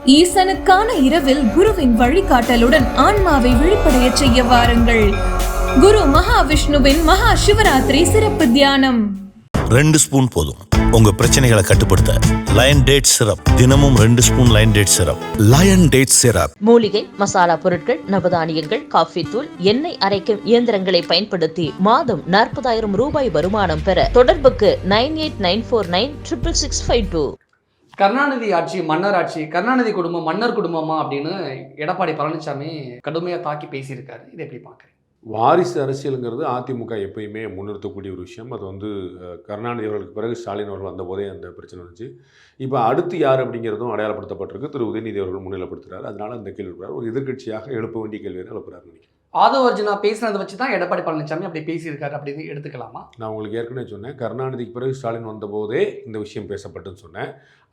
ஈசனுக்கான இரவில் குருவின் வழிகாட்டலுடன் ஆன்மாவை விழிப்படைய செய்ய வாருங்கள். குரு மகாவிஷ்ணுவின் மகா சிவராத்திரி சிறப்பு தியானம். 2 ஸ்பூன் போதும் உங்க பிரச்சனைகளை கட்டுப்படுத்த. லயன் டேட் சிரப், தினமும் 2 spoon lion date syrup. Lion date syrup. மூலிகை, மசாலா பொருட்கள், நவதானியங்கள், காஃபி தூள், எண்ணெய் அரைக்கும் இயந்திரங்களை பயன்படுத்தி மாதம் 40,000 ரூபாய் வருமானம் பெற தொடர்புக்கு 9894966652. கருணாநிதி ஆட்சி மன்னர் ஆட்சி, கருணாநிதி குடும்பம் மன்னர் குடும்பமா அப்படின்னு எடப்பாடி பழனிசாமி கடுமையாக தாக்கி பேசியிருக்காரு. இதை எப்படி பார்க்குறேன்? வாரிசு அரசியலுங்கிறது அதிமுக எப்பயுமே முன்னிறுத்தக்கூடிய ஒரு விஷயம். அது கருணாநிதி அவர்களுக்கு பிறகு ஸ்டாலின் அவர்கள் வந்தபோதே அந்த பிரச்சனை இருந்துச்சு. இப்போ அடுத்து யார் அப்படிங்கிறதும் அடையாளப்படுத்தப்பட்டிருக்கு. திரு உதயநிதி அவர்கள் முன்னிலைப்படுத்துகிறார். அதனால அந்த கேள்வி இருக்கிறார். ஒரு எதிர்கட்சியாக எழுப்ப வேண்டிய கேள்வியை எழுப்புறாரு நினைக்கிறேன். ஆதவ அர்ஜுனா பேசினதை வச்சு தான் எடப்பாடி பழனிசாமி அப்படி பேசியிருக்காரு அப்படின்னு எடுத்துக்கலாமா? நான் உங்களுக்கு ஏற்கனவே சொன்னேன், கருணாநிதிக்கு பிறகு ஸ்டாலின் வந்தபோதே இந்த விஷயம் பேசப்பட்டுன்னு சொன்னேன்.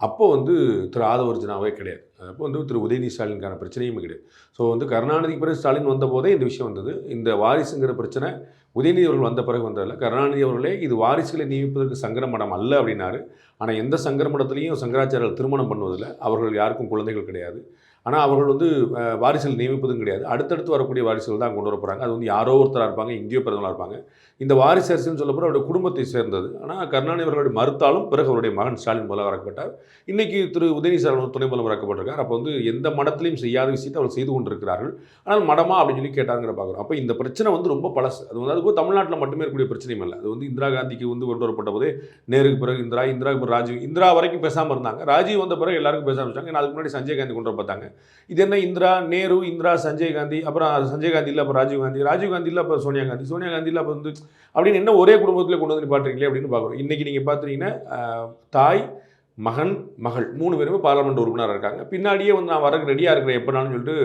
அப்போ திரு ஆதவ அர்ஜுனாவே கிடையாது. அப்போ திரு உதயநிதி ஸ்டாலினுக்கான பிரச்சனையுமே கிடையாது. ஸோ கருணாநிதிக்கு பிறகு ஸ்டாலின் வந்தபோதே இந்த விஷயம் வந்தது. இந்த வாரிசுங்கிற பிரச்சனை உதயநிதி அவர்கள் வந்த பிறகு வந்ததில்லை. கருணாநிதி அவர்களே இது வாரிசுகளை நியமிப்பதற்கு சங்கரமடம் அல்ல அப்படின்னாரு. ஆனால் எந்த சங்கரமடத்துலையும் சங்கராச்சாரியர்கள் திருமணம் பண்ணுவதில்லை. அவர்கள் யாருக்கும் குழந்தைகள் கிடையாது. ஆனால் அவர்கள் வாரிசுகள் நியமிப்பதும் கிடையாது. அடுத்தடுத்து வரக்கூடிய வாரிசுகள் தான் கொண்டு வர போகிறாங்க. அது யாரோ ஒருத்தராக இருப்பாங்க, இந்தியோ பிறந்தவர்களாக இருப்பாங்க. இந்த வாரிசு அரசுன்னு சொல்லப்போ அவருடைய குடும்பத்தை சேர்ந்தது. ஆனால் கருணாநிதி அவர்களுடைய மறுத்தாலும் பிறகு அவருடைய மகன் ஸ்டாலின் முதல்வராக்கப்பட்டார். இன்றைக்கி திரு உதயநிதி ஸ்டாலின் துணை முதல்வராக்கப்பட்டிருக்கார். அப்போ எந்த மடத்திலையும் செய்யாத விஷயத்தை அவர் செய்து கொண்டிருக்கிறார்கள். ஆனால் மடமா அப்படின்னு சொல்லி கேட்டாங்கிற பார்க்குறோம். அப்போ இந்த பிரச்சனை ரொம்ப பழசு. அது தமிழ்நாட்டில் மட்டுமே இருக்கக்கூடிய பிரச்சனையும் இல்லை. அது இந்திரா காந்திக்கு கொண்டு வரப்பட்ட போதே நேருக்கு பிறகு இந்திராவுக்கு பிறகு ராஜீவ், இந்திரா வரைக்கும் பேசாமல் இருந்தாங்க. ராஜீவ் வந்த பிறகு எல்லாருக்கும் பேச ஆரம்பிச்சாங்க. ஏன்னா அதுக்கு முன்னாடி சஞ்சய் காந்தி கொண்டு வர பார்த்தாங்க. இது என்ன இந்திரா, நேரு, இந்திரா, சஞ்சய் காந்தி, அப்புறம் சஞ்சய் காந்தி இல்லை, அப்புறம் ராஜீவ் காந்தி, ராஜீவ் காந்தி இல்லை, அப்போ சோனியா காந்தி, சோனியா காந்தி இல்லை, அப்போ அப்படின்னு என்ன ஒரே குடும்பத்தில் கொண்டு வந்து பாட்டுறீங்களே அப்படின்னு பார்க்குறோம். இன்றைக்கி நீங்கள் பார்த்துட்டீங்கன்னா தாய், மகன், மகள் 3 பேருமே பார்லமெண்ட் உறுப்பினராக இருக்காங்க. பின்னாடியே நான் வரக்கு ரெடியாக இருக்கிறேன் எப்படினாலும் சொல்லிட்டு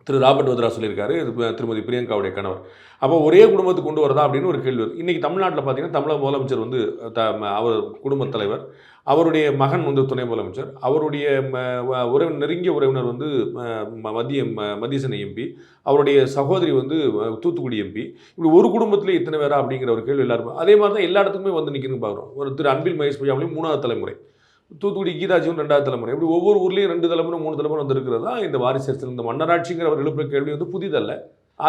திரு ராபர்ட் வத்ரா சொல்லியிருக்காரு, திருமதி பிரியங்காவுடைய கணவர். அப்போ ஒரே குடும்பத்துக்கு கொண்டு வரதா அப்படின்னு ஒரு கேள்வி வருது. இன்றைக்கி தமிழ்நாட்டில் பார்த்தீங்கன்னா தமிழக முதலமைச்சர் அவர் குடும்பத் தலைவர், அவருடைய மகன் துணை முதலமைச்சர், அவருடைய நெருங்கிய உறவினர் மத்திய சென்னை எம்பி, அவருடைய சகோதரி தூத்துக்குடி எம்பி. இப்படி ஒரு குடும்பத்திலே இத்தனை பேரா அப்படிங்கிற ஒரு கேள்வி எல்லாருமே. அதே மாதிரி தான் எல்லா இடத்துக்குமே நிற்கணும்னு பார்க்குறோம். ஒரு திரு அன்பில் மகேஷ் பொய்யாமலையும் 3வது தலைமுறை, தூத்துக்குடி கீதாஜியும் 2வது தலைமுறை. இப்படி ஒவ்வொரு ஊர்லேயும் 2 தலைமுறை 3 தலைமுறை இருக்கிறது தான் இந்த வாரிசு அரசியல். இந்த மன்னராட்சிங்கிற அவர் எழுப்புற கேள்வி புதிதல்ல.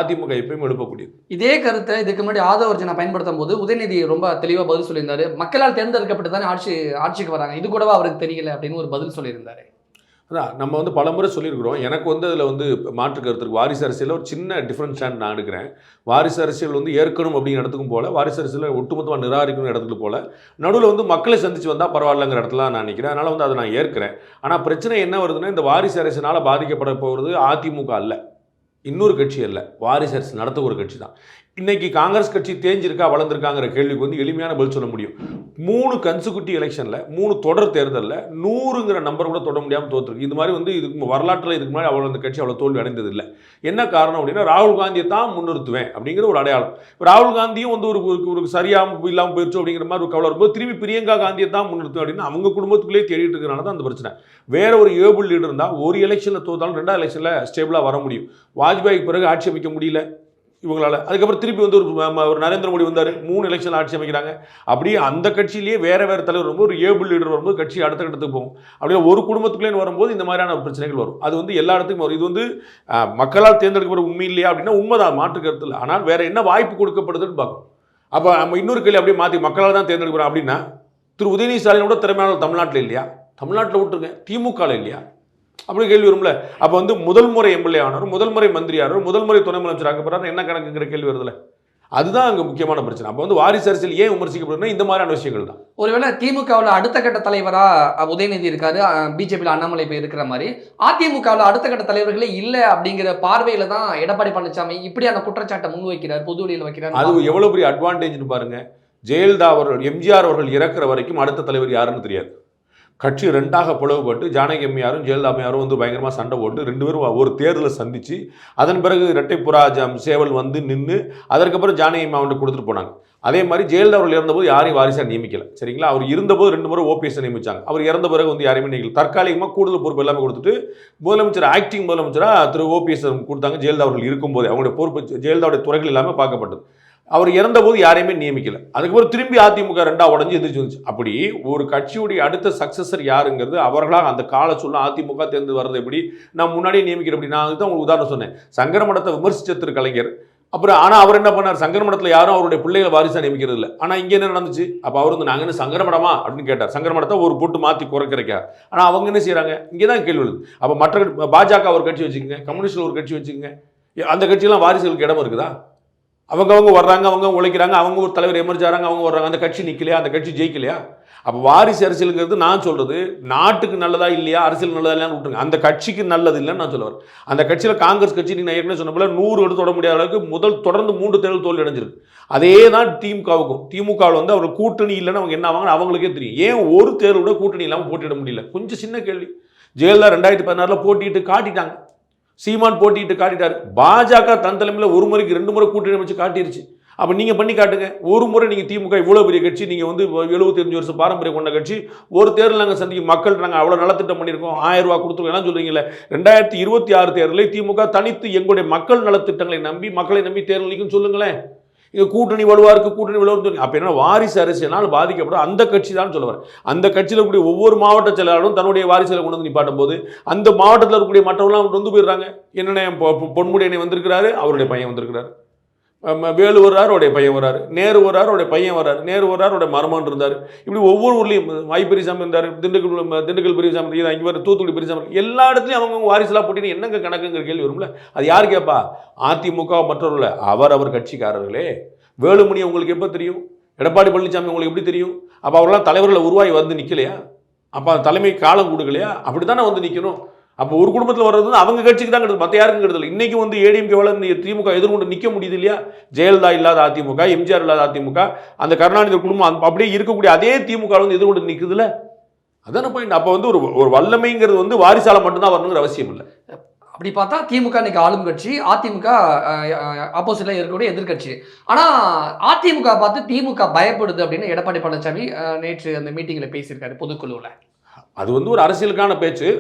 அதிமுக எப்பயும் எழுப்பக்கூடியது. இதே கருத்தை இதுக்கு முன்னாடி ஆதவ அர்ஜுனா பயன்படுத்தும் போது உதயநிதி ரொம்ப தெளிவாக பதில் சொல்லியிருந்தாரு. மக்களால் தேர்ந்தெடுக்கப்பட்டு தானே ஆட்சிக்கு வராங்க, இது கூடவா அவருக்கு தெரியல அப்படின்னு ஒரு பதில் சொல்லியிருந்தாரு. அதான் நம்ம பல முறை சொல்லியிருக்கிறோம். எனக்கு அதில் மாற்று கருத்துருக்கு. வாரிசு அரசியலில் ஒரு சின்ன டிஃப்ரெண்ட் ஸ்டாண்ட் நான் எடுக்கிறேன். வாரிசு அரசியல் ஏற்கணும் அப்படிங்கிற இடத்துக்கும் போல, வாரிசு அரசியலில் ஒட்டுமொத்தமாக நிராகரிக்கணும் இடத்துக்கு போல, நடுவில் மக்களை சந்திச்சு வந்தால் பரவாயில்லங்கிற இடத்துல நான் நினைக்கிறேன். அதனால் அதை நான் ஏற்கிறேன். ஆனால் பிரச்சனை என்ன வருதுன்னா, இந்த வாரிசு அரசியனால் பாதிக்கப்பட போகிறது அதிமுக அல்ல, இன்னொரு கட்சி அல்ல, வாரிசு அரசு நடத்த ஒரு கட்சி தான். இன்றைக்கி காங்கிரஸ் கட்சி தேஞ்சிருக்கா வளர்ந்துருக்காங்கிற கேள்விக்கு எளிமையான பதில் சொல்ல முடியும். 3 கன்சிக்யூட்டிவ் எலெக்ஷனில் 3 தொடர் தேர்தலில் 100ங்கிற நம்பர் கூட தொட முடியாமல் தோற்றுருக்கு. இது மாதிரி இதுக்கு வரலாற்றில் இதுக்கு முன்னாடி அந்த கட்சி அவ்வளோ தோல்வி அடைந்தது இல்லை. என்ன காரணம் அப்படின்னா, ராகுல் காந்தியை தான் முன்னிறுத்துவேன் அப்படிங்கிற ஒரு அடையாளம். ராகுல் காந்தியும் ஒரு சரியாக இல்லாமல் போயிடுச்சு அப்படிங்கிற மாதிரி ஒரு கவலை வரும்போது திரும்பி பிரியங்கா காந்தியை தான் முன்னிறுத்துவேன் அப்படின்னு அவங்க குடும்பத்துக்குள்ளேயே தேடிட்டு இருக்கிறனால தான் அந்த பிரச்சனை. வேற ஒரு ஏபிள் லீடர் இருந்தால் ஒரு எலெக்ஷனில் தோத்தாலும் 2வது எலெக்ஷனில் ஸ்டேபிளாக வர முடியும். வாஜ்பாய்க்கு பிறகு ஆட்சி அமைக்க முடியல இவங்களால. அதுக்கப்புறம் திருப்பி ஒரு நரேந்திர மோடி வந்தார், 3 எலெக்ஷன் ஆட்சி அமைக்கிறாங்க. அப்படியே அந்த கட்சியிலேயே வேறு தலைவர் வரும்போது, ஒரு ஏபிள் லீடர் வரும்போது கட்சி அடுத்த கட்டத்துக்கு போகும். அப்படியே ஒரு குடும்பத்துக்குள்ளே வரும்போது இந்த மாதிரியான பிரச்சனைகள் வரும். அது எல்லா இடத்துக்கும் வரும். இது மக்களால் தேர்ந்தெடுக்கப்பட்ட உண்மை இல்லையா அப்படின்னா உண்மைதான், மாற்று கருத்து இல்லை. ஆனால் வேறு என்ன வாய்ப்பு கொடுக்கப்படுதுன்னு பார்க்கணும். அப்போ நம்ம இன்னொரு கேள்வி அப்படியே மாற்றி மக்களால் தான் தேர்ந்தெடுக்கிறோம் அப்படின்னா, திரு உதயநிதி ஸ்டாலினோட திறமையான தமிழ்நாட்டில் இல்லையா? தமிழ்நாட்டில் விட்டுருங்க, திமுகவில் இல்லையா அப்படி கேள்வி வரும்ல. அப்போ முதல் முறை எம்எல்ஏ ஆனார், முதல் முறை மந்திரி ஆனார், முதல் முறை துணை முதலமைச்சர் ஆக்கப்படுறாரு, என்ன கணக்குங்கிற கேள்வி வருதுல. அதுதான் அங்கே முக்கியமான பிரச்சனை. அப்போ வாரிசு அரசியல் ஏன் விமர்சிக்கப்படுதுன்னா இந்த மாதிரியான விஷயங்கள் தான். ஒருவேளை திமுகவில் அடுத்த கட்ட தலைவராக உதயநிதி இருக்காரு, பிஜேபியில் அண்ணாமலை போய் இருக்கிற மாதிரி அதிமுகவில் அடுத்த கட்ட தலைவர்களே இல்லை அப்படிங்கிற பார்வையில தான் எடப்பாடி பழனிசாமி இப்படியான குற்றச்சாட்டை முன்வைக்கிறார், பொதுவெளியில் வைக்கிறார். அது எவ்வளோ பெரிய அட்வான்டேஜ்னு பாருங்க. ஜெயலலிதா அவர்கள், எம்ஜிஆர் அவர்கள் இறக்குற வரைக்கும் அடுத்த தலைவர் யாருன்னு தெரியாது. கட்சி 2ஆக பிளவுபட்டு ஜானகி அம்மையாரும் ஜெயலலிதா அம்மையாரும் பயங்கரமாக சண்டை போட்டு 2 பேரும் ஒரு தேர்தலை சந்தித்து அதன் பிறகு இரட்டைப்புறா சேவல் நின்று அதற்கப்புறம் ஜானகி அம்மாவை கொடுத்துட்டு போனாங்க. அதே மாதிரி ஜெயலலிதா அவர்கள் இறந்தபோது யாரையும் வாரிசாக நியமிக்கல, சரிங்களா? அவர் இருந்தபோது 2 முறை ஓபிஎஸ் நியமிச்சாங்க. அவர் இறந்த பிறகு யாரையுமே நியமிக்கல. தற்காலிகமாக கூடுதல் பொறுப்பு எல்லாமே கொடுத்துட்டு முதலமைச்சர், ஆக்டிங் முதலமைச்சராக திரு ஓபிஎஸ் கொடுத்தாங்க. ஜெயலலிதா அவர்கள் இருக்கும்போது அவங்களுடைய பொறுப்பு, ஜெயலலிதாவுடைய துறைகள் எல்லாமே பார்க்கப்பட்டது. அவர் இறந்தபோது யாரையுமே நியமிக்கல. அதுக்கப்புறம் திரும்பி அதிமுக 2ஆ உடஞ்சி எதிர்த்து வந்துச்சு. அப்படி ஒரு கட்சியுடைய அடுத்த சக்சஸர் யாருங்கிறது அவர்களாக அந்த கால சொல்ல அதிமுக தேர்ந்து வர்றது எப்படி நான் முன்னாடியே நியமிக்கிறேன். அப்படி நான் அதுதான் உங்களுக்கு உதாரணம் சொன்னேன். சங்கர மடத்தை விமர்சிச்ச திரு கலைஞர் அப்புறம் ஆனால் அவர் என்ன பண்ணார், சங்கர மடத்தில் யாரும் அவருடைய பிள்ளைகளை வாரிசாக நியமிக்கிறது இல்லை. ஆனால் இங்கே என்ன நடந்துச்சு, அப்போ அவர் வந்து நாங்கள் என்ன சங்கர மடமா அப்படின்னு கேட்டார். சங்கர மடத்தை ஒரு போட்டு மாற்றி குறைக்கிறார். ஆனால் அவங்க என்ன செய்கிறாங்க, இங்கே தான் கேள்வி எழுது. அப்போ மற்ற பாஜக ஒரு கட்சி வச்சுக்கோங்க, கம்யூனிஸ்டில் ஒரு கட்சி வச்சுக்கோங்க, அந்த கட்சியெல்லாம் வாரிசுகளுக்கு இடம் இருக்குதா? அவங்க வர்றாங்க, அவங்க உழைக்கிறாங்க, அவங்க ஒரு தலைவர் எமர்ஜ் ஆகிறாங்க, அவங்க வர்றாங்க, அந்த கட்சி நிற்கலையா, அந்த கட்சி ஜெயிக்கலையா? அப்போ வாரிசு அரசியலுங்கிறது நான் சொல்கிறது நாட்டுக்கு நல்லதா இல்லையா, அரசியல் நல்லதா இல்லையான்னு விட்டுருங்க, அந்த கட்சிக்கு நல்லது இல்லைன்னு நான் சொல்லுவேன். அந்த கட்சியில் காங்கிரஸ் கட்சி நான் ஏற்கனவே சொன்ன போல 100 எடுத்து தொட முடியாத அளவுக்கு தொடர்ந்து 3 தேர்தல் தோல்வி அடைஞ்சிருக்கு. அதே தான் திமுகவுக்கும். திமுகவில் வந்து அவர் கூட்டணி இல்லைன்னு அவங்க என்ன ஆவாங்கன்னு அவங்களுக்கே தெரியும். ஏன் ஒரு தேர்தல் கூட கூட்டணி இல்லாமல் போட்டியிட முடியல? கொஞ்சம் சின்ன கேள்வி. ஜெயலலிதா 2016 போட்டிட்டு காட்டிட்டாங்க, சீமான் போட்டிட்டு காட்டிட்டாரு. பாஜக தன் தலைமையில் ஒரு முறைக்கு 2 முறை கூட்டணி வச்சு காட்டிருச்சு. அப்போ நீங்கள் பண்ணி காட்டுங்க. ஒரு முறை நீங்கள் திமுக இவ்வளோ பெரிய கட்சி, நீங்கள் வந்து 75 வருஷம் பாரம்பரியம் கொண்ட கட்சி, ஒரு தேர்தல் நாங்கள் சந்திக்கும் மக்கள் நாங்கள் அவ்வளோ நலத்திட்டம் பண்ணியிருக்கோம், 1000 ரூபா கொடுத்துருக்கோம் எல்லாம் சொல்கிறீங்களே. 2026 தேர்தலில் திமுக தனித்து எங்களுடைய மக்கள் நலத்திட்டங்களை நம்பி மக்களை நம்பி தேர்தலிக்குன்னு சொல்லுங்களேன். இங்கே கூட்டணி வலுவாக இருக்குது, கூட்டணி வலுவாக சொல்லி அப்போ என்ன வாரிசு அரசியலால் பாதிக்கப்படும் அந்த கட்சி தான் சொல்லுவார். அந்த கட்சியில் இருக்கக்கூடிய ஒவ்வொரு மாவட்ட செயலாளரும் தன்னுடைய வாரிசுகளை கொண்டு வந்து நிப்பாட்டும் போது அந்த மாவட்டத்தில் இருக்கக்கூடிய மற்றவர்களாம் வந்து போயிடுறாங்க. என்னென்ன பொன்முடியனை வந்திருக்கிறாரு, அவருடைய பையன் வந்திருக்கிறாரு, வேலு வர்றாரு, அவருடைய பையன் வர்றாரு, நேரு வர்றாரு, அவருடைய பையன் வர்றாரு, நேரு வர்றாரு, அவருடைய மருமகன் இருந்தார். இப்படி ஒவ்வொரு ஊர்லேயும் பெரியசாமி இருந்தார், திண்டுக்கல் பெரியசாமி, இங்கே வர தூத்துக்குடி பெரியசாமி, எல்லா இடத்துலையும் அவங்க வாரிசுலாம் போட்டின்னு என்னங்க கணக்குங்கிற கேள்வி வரும்ல. அது யார் கேட்பா? அதிமுக மற்றவர்கள அவர் கட்சிக்காரர்களே. வேலுமணி உங்களுக்கு எப்போ தெரியும்? எடப்பாடி பழனிசாமி உங்களுக்கு எப்படி தெரியும்? அப்போ அவரெல்லாம் தலைவர்களை உருவாகி வந்து நிற்கலையா? அப்போ அந்த தலைமை காலம் கொடுக்கலையா? அப்படி தானே வந்து நிற்கணும். அப்போ ஒரு குடும்பத்தில் வர்றது அவங்க கட்சிக்கு தான் கிடையாது, மற்ற யாருக்கும் கிடையாது. இன்னைக்கு வந்து ஏடிஎம்கே திமுக எதிர்கொண்டு நிற்க முடியுது இல்லையா? ஜெயலலிதா இல்லாத அதிமுக, எம்ஜிஆர் இல்லாத அதிமுக, அந்த கருணாநிதி குடும்பம் அப்படியே இருக்கக்கூடிய அதே திமுக வந்து எதிர்கொண்டு நிற்குதுல்ல. அதான பாயிண்ட். அப்போ வந்து ஒரு வல்லமைங்கிறது வந்து வாரிசால மட்டும்தான் வரணுங்கிற அவசியம் இல்லை. அப்படி பார்த்தா திமுக இன்னைக்கு ஆளும் கட்சி, அதிமுக ஆப்போசிட்ல இருக்கக்கூடிய எதிர்கட்சி. ஆனா அதிமுக பார்த்து திமுக பயப்படுது அப்படின்னு எடப்பாடி பழனிசாமி நேற்று அந்த மீட்டிங்ல பேசியிருக்காரு பொதுக்குழுவில். அது வந்து ஒரு அரசியலுக்கான பேச்சு.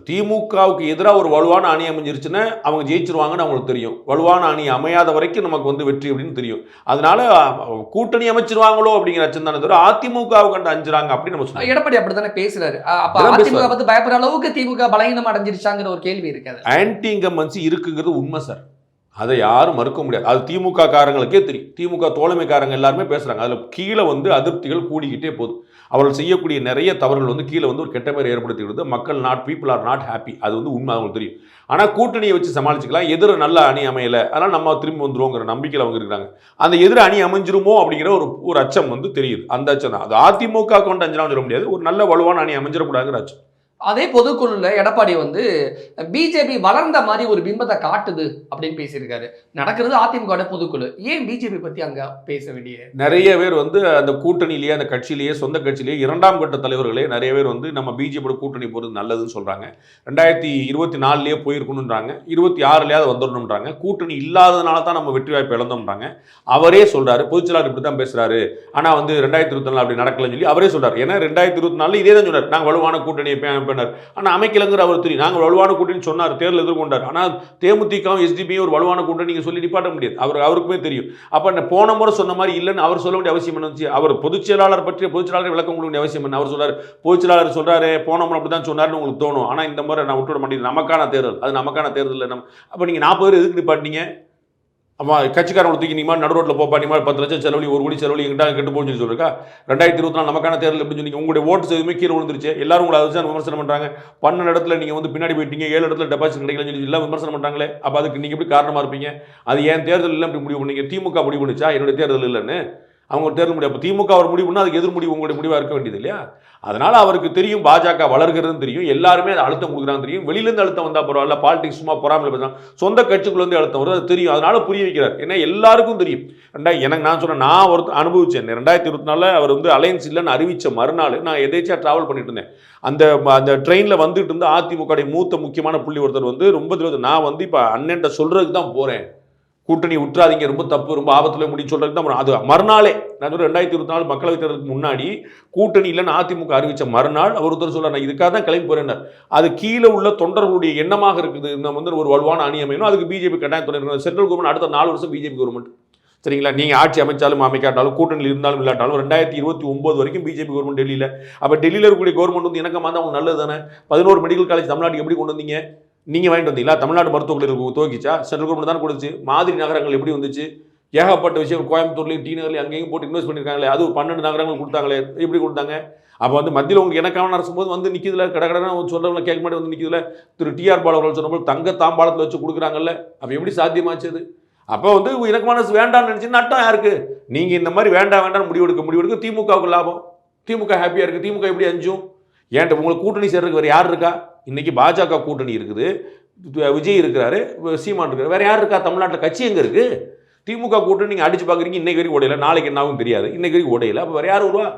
திமுகவுக்கு எதிராக ஒரு வலுவான அணி அமைஞ்சிருச்சுன்னா அவங்க ஜெயிச்சிருவாங்கன்னு அவங்களுக்கு தெரியும். வலுவான அணி அமையாத வரைக்கும் நமக்கு வந்து வெற்றி அப்படின்னு தெரியும். அதனால கூட்டணி அமைச்சிருவாங்களோ அப்படிங்கிற அச்சம் தானே தவிர அதிமுகவை கண்டு அஞ்சுறாங்க அப்படின்னு நம்ம சொல்லுவோம். எடப்பாடி அப்படித்தானே பேசுறாரு. அப்ப அதிமுக பார்த்து பயப்படுற அளவுக்கு திமுக பலகீனம் அடைஞ்சிருச்சாங்கிற ஒரு கேள்வி இருக்காது. ஆன்டி இன்கம்பன்சி இருக்குங்கிறது உண்மை சார், அதை யாரும் மறுக்க முடியாது. அது திமுக காரங்களுக்கே தெரியும். திமுக தோழமைக்காரங்க எல்லாருமே பேசுறாங்க. அதில் கீழே வந்து அதிருப்திகள் கூடிக்கிட்டே போகுது. அவர்கள் செய்யக்கூடிய நிறைய தவறுகள் வந்து கீழே வந்து ஒரு கெட்ட பேர் ஏற்படுத்திவிடுது. மக்கள் பீப்புள் ஆர் நாட் ஹாப்பி. அது வந்து உண்மை, அவங்களுக்கு தெரியும். ஆனால் கூட்டணியை வச்சு சமாளிச்சுக்கலாம். எதிர நல்ல அணி அமையலை, அதனால் நம்ம திரும்பி வந்துருவோங்கிற நம்பிக்கையில் அவங்க இருக்கிறாங்க. அந்த எதிர அணி அமைஞ்சிருமோ அப்படிங்கிற ஒரு அச்சம் வந்து தெரியுது. அந்த அச்சம் தான். அது அதிமுக கொண்டு அஞ்சலாம் சொல்ல முடியாது. ஒரு நல்ல வலுவான அணி அமைஞ்சிடக்கூடாதுங்கிற அச்சம். அதே பொதுக்குழுல எடப்பாடி வந்து பிஜேபி வளர்ந்த மாதிரி ஒரு பிம்பத்தை காட்டுது அப்படின்னு பேசியிருக்காரு. நடக்கிறது அதிமுக பொதுக்குழு, ஏன் பிஜேபி பத்தி அங்க பேச வேண்டிய? நிறைய பேர் வந்து அந்த கூட்டணியிலேயே, அந்த கட்சியிலேயே, சொந்த கட்சியிலேயே 2ஆம் கட்ட தலைவர்களே நிறைய பேர் வந்து நம்ம பிஜேபியோட கூட்டணி போகிறது நல்லதுன்னு சொல்றாங்க. 2024 போயிருக்கணுன்றாங்க, 26 வந்துடணுன்றாங்க. கூட்டணி இல்லாததுனால தான் நம்ம வெற்றி வாய்ப்பு இழந்தோம்ன்றாங்க. அவரே சொல்றாரு, பொதுச்செயலாளர் இப்படி தான் பேசுறாரு. ஆனா வந்து 2024 அப்படி நடக்கலன்னு சொல்லி அவரே சொல்றாரு. ஏன்னா 2024 இதே தான் சொன்னார், நாங்கள் வலுவான கூட்டணியை ஆனால் அமைக்கலங்கிற அவர் தெரியும். நாங்கள் வலுவான கூட்டணி சொன்னார், தேர்தல் எதிர்கொண்டார். ஆனால் தேமுதிகவும் எஸ்டிபியும் ஒரு வலுவான கூட்டணி நீங்கள் சொல்லி நிப்பாட்ட முடியாது. அவருக்குமே தெரியும். அப்போ போன முறை சொன்ன மாதிரி இல்லைன்னு அவர் சொல்ல வேண்டிய அவசியம் என்ன? அவர் பொதுச் செயலாளர் பற்றிய பொதுச்செயலாளர் விளக்கம் கொடுக்க வேண்டிய அவசியம் என்ன? அவர் சொல்றாரு, பொதுச்செயலாளர் சொல்றாரு போன முறை அப்படி தான் சொன்னார்னு உங்களுக்கு தோணும். ஆனால் இந்த முறை நான் விட்டுவிட மாட்டேன், நமக்கான தேர்தல், அது நமக்கான தேர்தல். அப்போ நீங்கள் 40 பேர் எதுக்கு நிப்பாட்டினீங்க? ஆமாம், கட்சிக்காரங்களை தூக்கி நீமா நடு ரோட்டில் போப்பா, நீமா 10 லட்சம் செலவழி, 1 கோடி செலவழி எங்கிட்ட கெட்டு போன்னு சொல்லி சொல்லிருக்கா? 2024 நமக்கான தேர்தல் எப்படின்னு சொன்னீங்க? உங்களுடைய ஓட்டு எதுவுமே கீழே விழுந்துருச்சு. எல்லாரும் உங்களை அதை விமர்சனம் பண்ணுறாங்க. 12 இடத்துல நீங்கள் வந்து பின்னாடி போயிட்டீங்க, 7 இடத்துல டெபாசிட் கிடைக்கலன்னு சொல்லி எல்லாம் விமர்சனம் பண்ணுறாங்களே. அப்போ அதுக்கு நீங்கள் எப்படி காரணமாக இருப்பீங்க? அது ஏன் தேர்தல் இல்லை அப்படி முடிவு பண்ணீங்க? திமுக முடிவு பண்ணிச்சா என்னுடைய தேர்தல் இல்லைன்னு? அவங்க தேர்தல் முடியும். அப்போ திமுக அவர் முடிவு பண்ணால் அதுக்கு எதிர் முடிவு உங்களுடைய முடிவாக இருக்க வேண்டியது இல்லையா? அதனால் அவருக்கு தெரியும் பாஜக வளர்கிறதுன்னு தெரியும். எல்லாருமே அதை அழுத்தம் கொடுக்குறாங்க தெரியும். வெளியிலேருந்து அழுத்தம் வந்தால் பரவாயில்ல, பாலிடிக்ஸ் சும்மா பொறாமல் பேசலாம். சொந்த கட்சிக்குள்ள வந்து அழுத்தம் வரும், அது தெரியும். அதனால புரிய வைக்கிறார். ஏன்னா எல்லாருக்கும் தெரியும். எனக்கு நான் சொன்னேன், நான் ஒரு அனுபவிச்சேன். 2024 அவர் வந்து அலையன்ஸ் இல்லைன்னு அறிவித்த மறுநாள் நான் எதேச்சியாக ட்ராவல் பண்ணிட்டு இருந்தேன். அந்த ட்ரெயினில் வந்துட்டு இருந்து அதிமுக மூத்த முக்கியமான புள்ளி ஒருத்தர் வந்து ரொம்ப நான் வந்து இப்போ அண்ணன்ட்ட சொல்கிறதுக்கு தான் போகிறேன், கூட்டணி விட்டுறாதீங்க, ரொம்ப தப்பு, ரொம்ப ஆபத்தில் முடிச்சு சொல்றதுக்கு தான். அது மறுநாளே நான் 2024 மக்களவைத் தேர்தலுக்கு முன்னாடி கூட்டணி இல்லைன்னு அதிமுக அறிவித்த மறுநாள் அவர் ஒருத்தர் சொல்றாரு, நான் இதுக்காக தான் கிளம்பி போறேன். அது கீழே உள்ள தொண்டர்களுடைய எண்ணமாக இருக்குது. நம்ம வந்து ஒரு வலுவான அணி அமையணும், அதுக்கு பிஜேபி கட்டாயம் துணை. சென்ட்ரல் கவர்மெண்ட் அடுத்த 4 வருஷம் பிஜேபி கவர்மெண்ட். சரிங்களா? நீங்கள் ஆட்சி அமைச்சாலும் அமைக்காட்டாலும் கூட்டணியில் இருந்தாலும் இல்லாட்டாலும் 2029 வரைக்கும் பிஜேபி கவர்மெண்ட் டெல்லியில். அப்போ டெல்லியில் இருக்கக்கூடிய கவர்மெண்ட் வந்து இணக்கமாக தான் அவங்க நல்லது தானே. 11 மெடிக்கல் காலேஜ் தமிழ்நாட்டுக்கு எப்படி கொண்டு வந்தீங்க? நீங்கள் வாங்கிட்டு வந்தீங்களா? தமிழ்நாடு மருத்துவக் கல்லூரி துவக்கிச்சா? சென்ட்ரல் கவர்மெண்ட் தான் கொடுத்துச்சு. மாதிரி நகரங்கள் எப்படி வந்துச்சு? ஏகப்பட்ட விஷயம் கோயம்புத்தூர்லையும் டி நகர்லையும் அங்கேயும் போட்டு இன்வெஸ்ட் பண்ணியிருக்காங்களே, அது 12 நகரங்கள் கொடுத்தாங்களே, எப்படி கொடுத்தாங்க? அப்போ வந்து மத்தியில் உங்களுக்கு எனக்கான அரசும் போது வந்து நிற்கிதுல, கடற்கடனா சொல்கிறவங்க கேட்க மாட்டே வந்து நிற்கிதுல. திரு டிஆர் பாலு அவர்கள் சொன்னபோது தங்க தாம்பாளத்தில் வச்சு கொடுக்குறாங்கல்ல, அப்போ எப்படி சாத்தியமாச்சு? அப்போ வந்து இணக்கமான அரசு வேண்டாம்னு நினச்சி நட்டம் யாருக்கு? நீங்கள் இந்த மாதிரி வேண்டாம் முடிவெடுக்க திமுகவுக்கு லாபம். திமுக ஹாப்பியாக இருக்குது. திமுக எப்படி அஞ்சும்? ஏன்ட்ட உங்களுக்கு கூட்டணி சேர்றதுக்கு வேறு யார் இருக்கா? இன்றைக்கி பாஜக கூட்டணி இருக்குது, விஜய் இருக்கிறாரு, சீமான் இருக்காரு, வேறு யார் இருக்கா? தமிழ்நாட்டில் கட்சி எங்கே இருக்குது? திமுக கூட்டணி நீங்கள் அடிச்சு பார்க்குறீங்க, இன்னைக்கு வரைக்கும் உடையில, நாளைக்கு என்னாகும் தெரியாது, இன்னைக்கு வரைக்கும் உடையில. அப்போ வேறு யார் வருவா?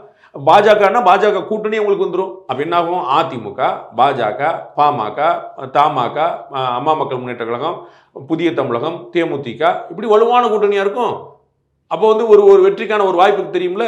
பாஜகன்னா பாஜக கூட்டணி உங்களுக்கு வந்துடும். அப்போ என்ன ஆகும்? அதிமுக, பாஜக, பாமக, தமாக, அம்மா மக்கள் முன்னேற்ற கழகம், புதிய தமிழகம், தேமுதிக, இப்படி வலுவான கூட்டணியாக இருக்கும். அப்போ வந்து ஒரு வெற்றிக்கான ஒரு வாய்ப்பு தெரியும்ல.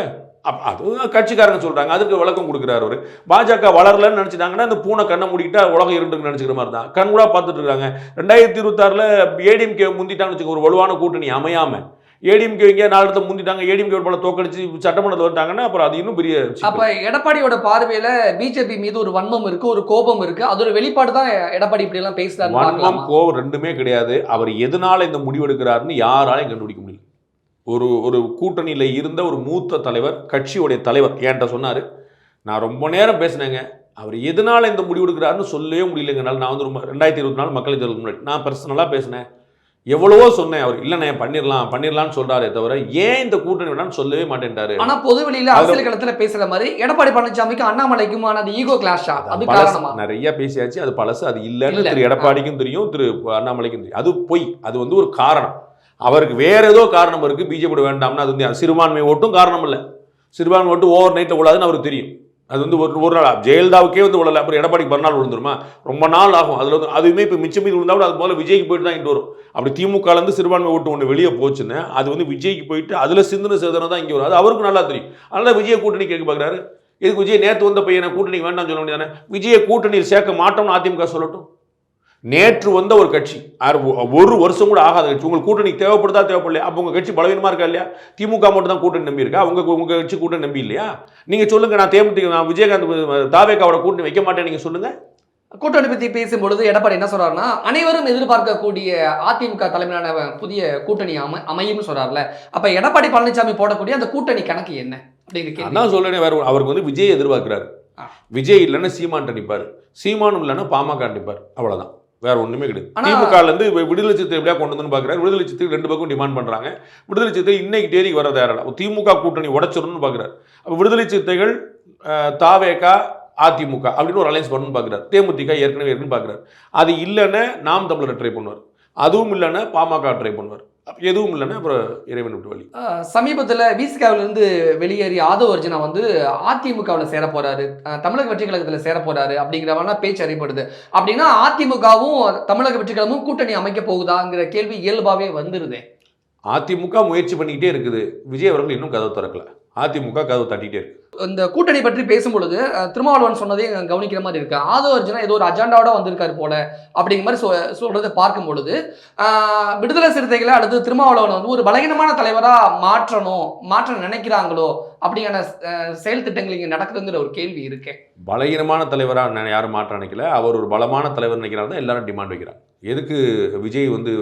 அது கட்சிக்காரங்க சொல்கிறாங்க, அதுக்கு விளக்கம் கொடுக்குறாரு அவர். பாஜக வளரலன்னு நினச்சிட்டாங்கன்னா இந்த பூனை கண்ணை மூடிக்கிட்டா உலகம் இருண்டுன்னு நினச்சிக்கிற மாதிரி தான் கண் கூட பார்த்துட்டு இருக்காங்க. 2026 ஏடிஎம்கே முந்திட்டான்னு வச்சுக்க, ஒரு வலுவான கூட்டணி அமையாமல் ஏடிஎம்கே இங்கே 4 இடத்துல முந்திட்டாங்க, ஏடிஎம்கே ஒரு பல தோக்கடிச்சு சட்டமன்றத்தில் வந்துட்டாங்கன்னா அப்புறம் அது இன்னும் பெரிய. அப்போ எடப்பாடியோட பார்வையில் பிஜேபி மீது ஒரு வன்மம் இருக்கு, ஒரு கோபம் இருக்கு, அதோட வெளிப்பாடு தான் எடப்பாடி இப்படி எல்லாம் பேசுறாரு. வன்மம் கோபம் ரெண்டுமே கிடையாது. அவர் எதனால இந்த முடிவு எடுக்கிறாருன்னு யாராலையும் கண்டுபிடிக்க முடியல. ஒரு கூட்டணியில் இருந்த ஒரு மூத்த தலைவர், கட்சியுடைய தலைவர் என்கிட்ட சொன்னார், நான் ரொம்ப நேரம் பேசினேங்க, அவர் எதனால் இந்த முடிவு எடுக்கிறாருன்னு சொல்லவே முடியலைங்கனால. நான் வந்து ரொம்ப 2024 மக்களவைத் தேர்தலுக்கு முன்னாடி நான் பர்சனலாக பேசினேன், எவ்வளவோ சொன்னேன். அவர் இல்லைண்ணே பண்ணிடலாம்னு சொல்றாரே தவிர ஏன் இந்த கூட்டணி வேணாம்னு சொல்லவே மாட்டேன்ட்டாரு. ஆனா பொதுவெளியில அரசியல் களத்துல பேசுற மாதிரி எடப்பாடி பழனிசாமிக்கு அண்ணாமலைக்கும் அது ஈகோ கிளாஷா? அது காரணமா? நிறைய பேசியாச்சு, அது பழசு, அது இல்லைன்னு திரு எடப்பாடிக்கும் தெரியும், திரு அண்ணாமலைக்கும் தெரியும். அது பொய், அது வந்து ஒரு காரணம். அவருக்கு வேற ஏதோ காரணம் இருக்கு, பிஜேபி வேண்டாம்னா. அது வந்து சிறுபான்மை ஓட்டும் காரணம் இல்லை. சிறுபான்மை ஓட்டு ஓவர் நைட்டில் விழாதுன்னு அவருக்கு தெரியும். அது வந்து ஒரு நாள் ஜெயலலிதாவுக்கே வந்து விழல, அப்புறம் எடப்பாடிக்கு மறுநாள் விழுந்துருமா? ரொம்ப நாள் ஆகும். அதில் வந்து அதுவுமே இப்போ மிச்சம் மீது விழுந்தா கூட அது போல விஜய்க்கு போயிட்டு தான் இங்கே வரும். அப்படி திமுகலேருந்து சிறுபான்மை ஓட்டு ஒன்று வெளியே போச்சுன்னு அது வந்து விஜய்க்கு போயிட்டு அதில் சிந்தனை சேதனம் தான் இங்கே வரும். அது அவருக்கு நல்லா தெரியும். அதனால விஜய கூட்டணி கேட்க பார்க்குறாரு. இதுக்கு விஜய் நேற்று வந்த பையனை கூட்டணி வேண்டாம்னு சொல்ல முடியாதானே? விஜய கூட்டணியில் சேர்க்க மாட்டோம்னு அதிமுக சொல்லட்டும். நேற்று வந்த ஒரு கட்சி, ஒரு வருஷம் கூட ஆகாத கட்சி, உங்களுக்கு கூட்டணி தேவைப்படலையா? அப்போ உங்கள் கட்சி பலவீனமாக இருக்கா இல்லையா? திமுக மட்டும் தான் கூட்டணி நம்பி இருக்கா? உங்கள் கட்சி கூட்டணி நம்பி இல்லையா? நீங்கள் சொல்லுங்கள், நான் விஜயகாந்த் தாவேக்காவோட கூட்டணி வைக்க மாட்டேன், நீங்கள் சொல்லுங்கள். கூட்டணி பற்றி பேசும்பொழுது எடப்பாடி என்ன சொல்றாருன்னா, அனைவரும் எதிர்பார்க்கக்கூடிய அதிமுக தலைமையிலான புதிய கூட்டணி அமையும் சொல்றாருல. அப்ப எடப்பாடி பழனிசாமி போடக்கூடிய அந்த கூட்டணி கணக்கு என்ன அப்படிங்கிற அதான் சொல்றேன். வேற அவருக்கு வந்து விஜய் எதிர்பார்க்கிறாரு. விஜய் இல்லைன்னா சீமான் நிற்பார், சீமானும் இல்லைன்னா பாமக நிற்பார், அவ்வளவுதான். வேற ஒண்ணுமே கிடையாது. திமுகலேருந்து விடுதலை சிறுத்தை எப்படியா கொண்டு வந்து பார்க்குறாரு. விடுதலை சிறுத்தை 2 பக்கம் டிமாண்ட் பண்றாங்க. விடுதலை சிறுத்தை இன்னைக்கு தேதிக்கு வர தயாரா திமுக கூட்டணி உடைச்சிடணும்னு பார்க்குறாரு. அப்போ விடுதலை சிறுத்தைகள், தாவேகா, அதிமுக அப்படின்னு ஒரு அலைன்ஸ் பண்ணணும்னு பார்க்குறாரு. தேமுதிக ஏற்கனவே பார்க்குறாரு. அது இல்லைன்னா நாம் தமிழரை ட்ரை பண்ணுவார், அதுவும் இல்லைன்னா பாமக ட்ரை பண்ணுவார், எதுவும் இல்லைன்னா அப்புறம் இறைவன் விட்டு வழி. சமீபத்தில் விசிகாவிலிருந்து வெளியேறி ஆதவ் அர்ஜுனா வந்து அதிமுகவில் சேர போறாரு, தமிழக வெற்றி கழகத்தில் சேர போறாரு அப்படிங்கிற பேச்சு அறியப்படுது. அப்படின்னா அதிமுகவும் தமிழக வெற்றி கழகமும் கூட்டணி அமைக்க போகுதாங்கிற கேள்வி இயல்பாவே வந்துருது. அதிமுக முயற்சி பண்ணிக்கிட்டே இருக்குது, விஜய் அவர்கள் இன்னும் கதவு திறக்கல. அதிமுக கதவு தட்டிகிட்டே இருக்கு. இந்த கூட்டணி பற்றி பேசும்பொழுது திருமாவளவன் சொன்னதையும் கவனிக்கிற மாதிரி இருக்கு. ஆதவ் அர்ஜுனா ஏதோ ஒரு அஜெண்டாவோட வந்திருக்காரு போல அப்படிங்கிற மாதிரி சொல்றதை பார்க்கும் பொழுது விடுதலை சிறுத்தைகளை அடுத்து திருமாவளவன் வந்து ஒரு பலகீனமான தலைவரா மாற்ற நினைக்கிறாங்களோ அப்படிங்கிற செயல் திட்டங்கள் இங்கே நடக்குதுங்கிற ஒரு கேள்வி இருக்கு. பலகீனமான தலைவரா யாரும் மாற்ற நினைக்கல, அவர் ஒரு பலமான தலைவர் நினைக்கிறாங்க தான் எல்லாரும் டிமாண்ட் வைக்கிறாங்க. எதுக்கு விஜய் வந்து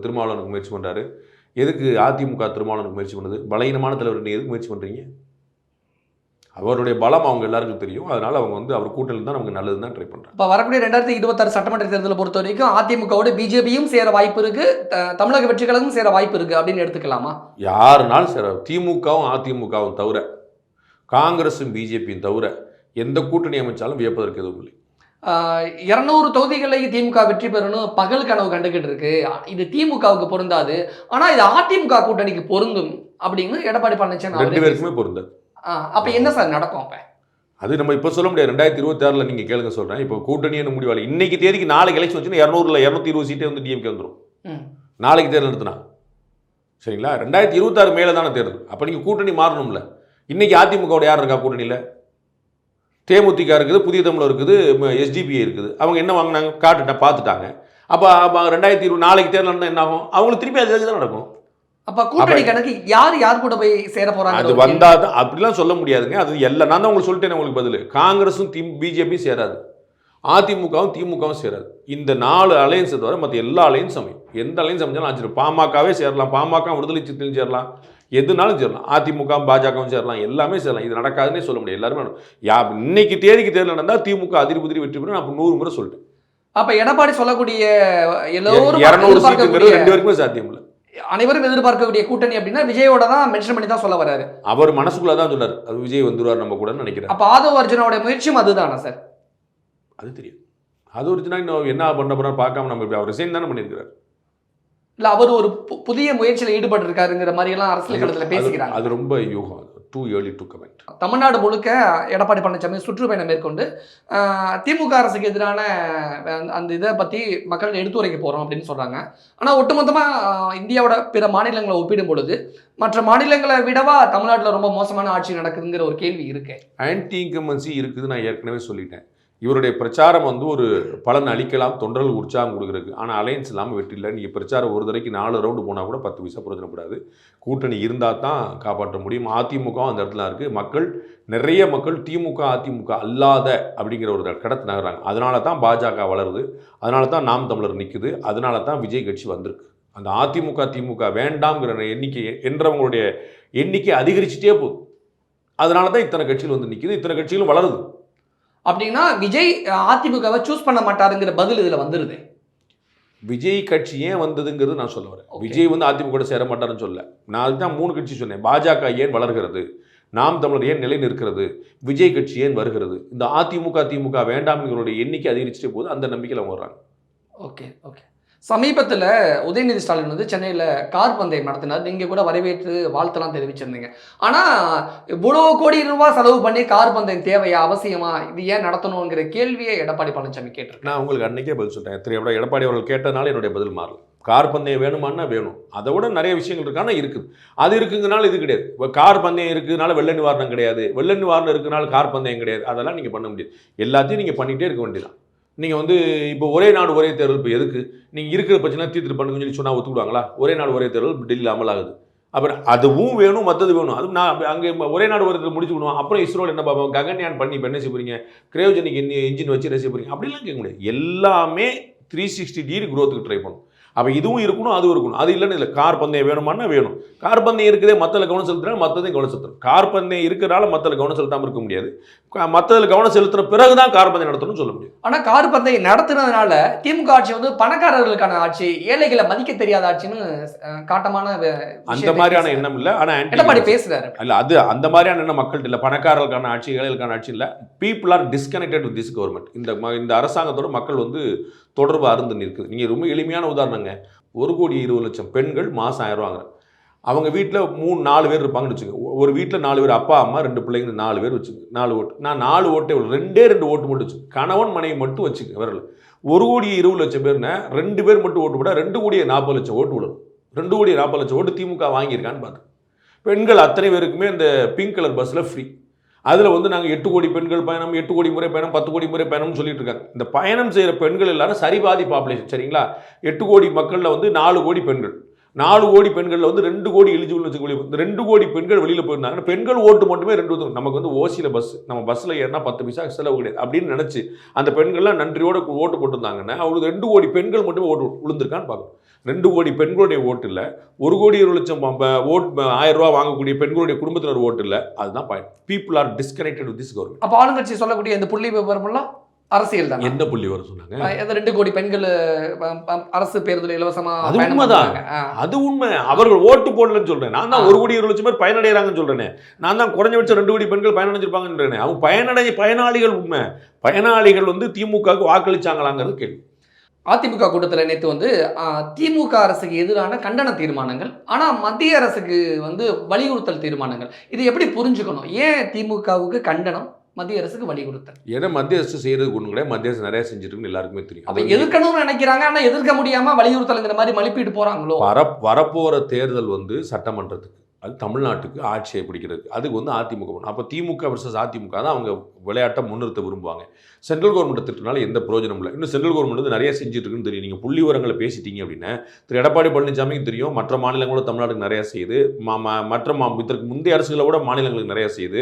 திருமாவளவனுக்கு முயற்சி பண்றாரு? எதுக்கு அதிமுக திருமாவளவனுக்கு முயற்சி பண்ணுது? பலகீனமான தலைவர் நீ எதுக்கு முயற்சி பண்றீங்க? அவருடைய பலம் அவங்க எல்லாருக்கும் தெரியும். அதனால அவங்க வந்து அவர் கூட்டணியில் தான் நமக்கு நல்லது தான் ட்ரை பண்றாங்க. இப்போ வரக்கூடிய 2026 சட்டமன்ற தேர்தலை பொறுத்த வரைக்கும் அதிமுகவோட பிஜேபியும் சேர வாய்ப்பு இருக்கு, தமிழக வெற்றி கழகமும் சேர வாய்ப்பு இருக்கு அப்படின்னு எடுத்துக்கலாமா? யாருனாலும் சேர, திமுகவும் அதிமுகவும் தவிர, காங்கிரஸும் பிஜேபியும் தவிர எந்த கூட்டணி அமைச்சாலும் வியப்பதற்கு எதுவும் இல்லை. 200 தொகுதிகளை திமுக வெற்றி பெறணும் பகல் கனவு கண்டுகிட்டு இருக்கு. இது திமுகவுக்கு பொருந்தாது, ஆனா இது அதிமுக கூட்டணிக்கு பொருந்தும் அப்படின்னு எடப்பாடி பழனிசாமி 2 பேருக்குமே பொருந்தாது. அப்ப என்ன சார் நடக்கும்? அப்ப அது நம்ம இப்போ சொல்ல முடியாது. 2026 நீங்கள் கேளுங்க சொல்கிறேன். இப்போ கூட்டணின்னு முடிவாளி இன்னைக்கு தேதிக்கு நாளைக்கு எலெக்ஷன் வச்சுன்னா 220 சீட்டே வந்து டிஎம்கே வந்துடும். நாளைக்கு தேர்தல் நடத்தினா சரிங்களா? 2026 மேலே தானே தேர்தல். அப்போ நீங்கள் கூட்டணி மாறணும்ல. இன்னைக்கு அதிமுகவோட யார் இருக்கா கூட்டணியில்? தேமுதிக இருக்குது, புதிய தமிழர் இருக்குது, எஸ்டிபிஐ இருக்குது. அவங்க என்ன வாங்கினாங்க பார்த்துட்டாங்க. அப்போ 2020 நாளைக்கு தேர்தல் நடந்தால் என்ன ஆகும்? அவங்களுக்கு திருப்பி அது தான் நடக்கும். அப்ப கூட்டணி கணக்கு யார் கூட போய் சேர போறாங்க? அது வந்தாதான் அப்படிலாம் சொல்ல முடியாதுங்க. அது எல்லாம் நான் தான் உங்களுக்கு சொல்லிட்டேன். உங்களுக்கு பதில் காங்கிரஸும் பிஜேபி சேராது, அதிமுகவும் திமுகவும் சேராது. இந்த 4 அலையன்ஸ் தவிர மற்ற எல்லா அலையன்ஸ் அமையும். எந்த அலையன்ஸ் அமைஞ்சாலும் ஆச்சு. பாமகவே சேரலாம், பாமக விடுதலை சிறுத்தையும் சேரலாம், எதுனாலும் சேரலாம். அதிமுக பாஜகவும் சேரலாம், எல்லாமே சேரலாம். இது நடக்காதுன்னே சொல்ல முடியாது. எல்லாருமே இன்னைக்கு தேதிக்கு தேர்தல் நடந்தால் திமுக அதிரி வெற்றி பெறும். நான் 100 முறை சொல்லிட்டேன். அப்ப எடப்பாடி சொல்லக்கூடிய எல்லோரும் 200 சீட்டுங்கிறது 2 பேருக்குமே சாத்தியம் இல்லை. அனைவரும் எதிர்பார்க்கக்கூடிய கூட்டணி அப்படின்னா விஜயோட தான் மென்ஷன் பண்ணி தான் சொல்ல வராரு. அவர் மனசுக்குள்ள தான் சொன்னார் அது விஜய் வந்துருவார் நம்ம கூட நினைக்கிறேன். அப்ப ஆதவ அர்ஜுனோட முயற்சியும் அதுதானா சார்? அது தெரியும். அது ஒரிஜினா இன்னும் என்ன பண்ண போறாரு பார்க்காம நம்ம அவர் ரிசைன் தானே பண்ணியிருக்காரு. இல்ல அவர் ஒரு புதிய முயற்சியில் ஈடுபட்டு இருக்காருங்கிற மாதிரி எல்லாம் அரசியல் களத்துல பேசிக்கிறாங்க. அது ரொம்ப யூகம். Too early to comment. Tamil Nadu முழுக்க எடப்பாடி பழனிசாமி சுற்றுப்பயணம் மேற்கொண்டு திமுக அரசுக்கு எதிரான அந்த இதை பற்றி மக்கள் எடுத்துரைக்க போகிறோம் அப்படின்னு சொல்கிறாங்க. ஆனால் ஒட்டுமொத்தமாக இந்தியாவோட பிற மாநிலங்களை ஒப்பிடும் பொழுது மற்ற மாநிலங்களை விடவா தமிழ்நாட்டில் ரொம்ப மோசமான ஆட்சி நடக்குதுங்கிற ஒரு கேள்வி இருக்கு. ஆன்டி இன்கம்பன்சி இருக்குது, நான் ஏற்கனவே சொல்லிட்டேன். இவருடைய பிரச்சாரம் வந்து ஒரு பலன் அளிக்கலாம், தொண்டர்கள் உற்சாகம் கொடுக்குறதுக்கு. ஆனால் அலையன்ஸ் இல்லாமல் வெற்றி இல்லை. நீங்கள் பிரச்சாரம் ஒரு தடவைக்கு 4 ரவுண்டு போனால் கூட 10 பைசா பிரயோஜனப்படாது. கூட்டணி இருந்தால் தான் காப்பாற்ற முடியும். அதிமுக அந்த இடத்துல இருக்குது. நிறைய மக்கள் திமுக அதிமுக அல்லாத அப்படிங்கிற ஒரு கடத்து நகர்றாங்க. அதனால தான் பாஜக வளருது, அதனால தான் நாம் தமிழர் நிற்குது, அதனால தான் விஜய் கட்சி வந்திருக்கு. அந்த அதிமுக திமுக வேண்டாம்ங்கிற எண்ணிக்கை என்றவங்களுடைய எண்ணிக்கை அதிகரிச்சுட்டே போகுது. அதனால தான் இத்தனை கட்சிகள் வந்து நிற்குது, இத்தனை கட்சிகளும் வளருது. அப்படின்னா விஜய் அதிமுகவை சூஸ் பண்ண மாட்டாருங்கிற பதில் இதுல வந்துருது. விஜய் கட்சி ஏன் வந்ததுங்கிறது நான் சொல்ல வரேன். விஜய் வந்து அதிமுக கூட சேர மாட்டாருன்னு சொல்ல. நான் தான் 3 கட்சி சொன்னேன். பாஜக ஏன் வளர்கிறது, நாம் தமிழர் ஏன் நிலை நிற்கிறது, விஜய் கட்சி ஏன் வருகிறது. இந்த அதிமுக திமுக வேண்டாம்களுடைய எண்ணிக்கை அதிகரிச்சுட்டே போது அந்த நம்பிக்கையில் அவங்க வர்றாங்க. Okay okay. சமீபத்தில் உதயநிதி ஸ்டாலின் வந்து சென்னையில் கார் பந்தயம் நடத்தினார். நீங்கள் கூட வரவேற்று வாழ்த்தெல்லாம் தெரிவிச்சிருந்தீங்க. ஆனால் இவ்வளோ கோடி ரூபாய் செலவு பண்ணி கார் பந்தயம் தேவையா, அவசியமா, இது ஏன் நடத்தணுங்கிற கேள்வியை எடப்பாடி பழனிசாமி கேட்டிருக்கேன். நான் உங்களுக்கு அன்னைக்கே பதில் சொல்லிட்டேன். எடப்பாடி அவர்கள் கேட்டதுனால என்னுடைய பதில் மாறல. கார் பந்தயம் வேணுமானா வேணும், அதை விட நிறைய விஷயங்கள் இருக்கானா இருக்குது. அது இருக்குங்கனால இது கிடையாது. இப்போ கார் பந்தயம் இருக்குதுனால வெள்ள நிவாரணம் கிடையாது, வெள்ள நிவாரணம் இருக்குனால கார் பந்தயம் கிடையாது. அதெல்லாம் நீங்கள் பண்ண முடியாது. எல்லாத்தையும் நீங்கள் பண்ணிகிட்டே இருக்க வேண்டியதான். நீங்கள் வந்து இப்போ ஒரே நாடு ஒரே தேர்தல் இப்போ எதுக்கு? நீங்கள் இருக்கிற பிரச்சனை தீர்த்து பண்ணுங்கன்னு சொல்லி சொன்னால் ஒத்துக்கிடுவாங்களா? ஒரே நாடு ஒரே தேர்தல் டெல்லியில் அமலாகுது. அப்புறம் அதுவும் வேணும், மற்றது வேணும். அதுவும் நான் அங்கே ஒரே நாடு ஒரே தேர்தல் முடிச்சு விடுவோம். அப்புறம் இஸ்ரோவில் என்ன பார்ப்போம், ககன்யான் பண்ணி இப்போ என்ன செய்ய போகிறீங்க, கிரையோஜெனிக் இன்ஜின் வச்சு ரசிக்க போகிறீங்க, அப்படிலாம் கேட்க முடியாது. எல்லாமே 360 டிகிரி க்ரோத்துக்கு ட்ரை பண்ணும். அப்போ இதுவும் இருக்கணும், அதுவும் இருக்கணும். அது இல்லைன்னு இல்லை. கார் பந்தயம் வேணுமானா வேணும். கார் பந்தயம் இருக்குதே, மற்றதில் கவனம் செலுத்துனா மற்றதையும் கவனம் செலுத்தணும். கார் பந்தயம் இருக்கிறனால மற்றதில் கவனம் செலுத்தாமல் இருக்க முடியாது. மற்றதில் கவனம் செலுத்துன பிறகுதான் கார் பந்தயம் நடத்தணும்னு சொல்ல முடியும். ஆனால் கார் பந்தயம் நடத்துனதுனால திமுக ஆட்சி வந்து பணக்காரர்களுக்கான ஆட்சி, ஏழைகளை மதிக்க தெரியாத ஆட்சின்னு காட்டமான அந்த மாதிரியான எண்ணம் இல்லை. ஆனால் எடப்பாடி பேசுறாரு. இல்லை, அது அந்த மாதிரியான எண்ணம் மக்கள்கிட்ட இல்லை. பணக்காரர்களுக்கான ஆட்சி, ஏழைகளுக்கான ஆட்சி இல்லை. People are disconnected with this government. இந்த அரசாங்கத்தோட மக்கள் வந்து தொடர்பு அருந்து நிற்குது. நீங்கள் ரொம்ப எளிமையான உதாரணங்க. 1,20,00,000 பெண்கள் மாதம் 1000 ரூபா வாங்குறாங்க. அவங்க வீட்டில் 3-4 பேர் இருப்பாங்கன்னு வச்சுங்க. ஒரு வீட்டில் 4 பேர், அப்பா அம்மா 2 பிள்ளைங்க, 4 பேர் வச்சுங்க. 4 ஓட்டு. நான் 4 ஓட்டே 2 ஓட்டு மட்டும் வச்சுங்க. கணவன் மனைவி மட்டும் வச்சுங்க. வரல 1,20,00,000 பேர்னா 2 பேர் மட்டும் ஓட்டு போட 2,40,00,000 ஓட்டு விடணும். 2,40,00,000 ஓட்டு திமுக வாங்கியிருக்கான்னு பார்த்து. பெண்கள் அத்தனை பேருக்குமே இந்த பிங்க் கலர் பஸ்ஸில் ஃப்ரீ. அதில் வந்து நாங்கள் 8 கோடி பெண்கள் பயணம், 8 கோடி முறை பயணம், 10 கோடி முறை பயணம்னு சொல்லிட்டு இருக்காங்க. இந்த பயணம் செய்கிற பெண்கள் எல்லாரும் சரிபாதி பாப்புலேஷன், சரிங்களா? 8 கோடி மக்களில் வந்து 4 கோடி பெண்கள். 4 கோடி பெண்களில் வந்து 2 கோடி எலிஜிபிள் வச்சுக்கொள்ளி. இந்த 2 கோடி பெண்கள் வெளியில் போயிருந்தாங்கன்னா பெண்கள் ஓட்டு மட்டுமே 2. நமக்கு வந்து ஓசியில் நம்ம பஸ்ஸில் ஏறினா 10 பைசா செலவு கிடையாது அப்படின்னு நினச்சி அந்த பெண்கள்லாம் நன்றியோடு ஓட்டு போட்டிருந்தாங்கன்னா அவங்களுக்கு 2 கோடி பெண்கள் மட்டுமே ஓட்டு விழுந்திருக்கான்னு பார்க்கணும். 2 கோடி பெண்களுடைய ஓட்டு இல்லை, 1,20,00,000 ஓட்டு 1000 ரூபா வாங்கக்கூடிய பெண்களுடைய குடும்பத்தினர் ஓட்டு இல்லை. அதுதான் point. People are disconnected with this government. அப்போ ஆளுங்கட்சி சொல்லக்கூடிய இந்த புள்ளி விவரமெல்லாம் அரசியல் தான். எந்த புள்ளி வர சொன்னாங்க? 2 கோடி பெண்கள் அரசு பேருந்துல இலவசமா. அது உண்மைதான், அது உண்மை. அவர்கள் ஓட்டு போடலன்னு சொல்றேன். நான் தான் 1,20,00,000 பேர் பயனடைகிறாங்கன்னு சொல்றேன். நான் தான் குறைஞ்சபட்சம் 2 கோடி பெண்கள் பயனடைஞ்சிருப்பாங்கன்னு. அவங்க பயனாளிகள் உண்மை. பயனாளிகள் வந்து திமுகவுக்கு வாக்களிச்சாங்களாங்கிறது கேள்வி. அதிமுக கூட்டத்தில் நேற்று வந்து திமுக அரசுக்கு எதிரான கண்டன தீர்மானங்கள், ஆனால் மத்திய அரசுக்கு வந்து வலியுறுத்தல் தீர்மானங்கள். இது எப்படி புரிஞ்சுக்கணும்? ஏன் திமுகவுக்கு கண்டனம், மத்திய அரசுக்கு வலியுறுத்தல்? ஏன்னா மத்திய அரசு செய்யறதுக்கு ஒன்றும் கிடையாது. மத்திய அரசு நிறைய செஞ்சிருக்குன்னு எல்லாருக்குமே தெரியும். அப்போ எதிர்க்கணும்னு நினைக்கிறாங்க, ஆனால் எதிர்க்க முடியாமல் வலியுறுத்தல்ங்கிற மாதிரி மலிப்பிட்டு போகிறாங்களோ? வரப்போகிற தேர்தல் வந்து சட்டமன்றத்துக்கு, அது தமிழ்நாட்டுக்கு ஆட்சியை பிடிக்கிறதுக்கு. அதுக்கு வந்து அதிமுக பண்ணணும். அப்போ திமுக வர்சஸ் அதிமுக தான் அவங்க விளையாட்டை முன்னிறுத்த விரும்புவாங்க. சென்ட்ரல் கவர்மெண்ட் திட்டனால எந்த பிரயோஜனம் இல்லை. இன்னும் சென்ட்ரல் கவர்மெண்ட் வந்து நிறைய செஞ்சுட்டு இருக்குன்னு தெரியும். நீங்கள் புள்ளி விவரங்களை பேசிட்டீங்க அப்படின்னா திரு எடப்பாடி பழனிசாமிக்கு தெரியும், மற்ற மாநிலங்களும் தமிழ்நாட்டுக்கு நிறையா செய்யுது, இதற்கு முந்தைய அரசுகளை விட மாநிலங்களுக்கு நிறையா செய்யுது.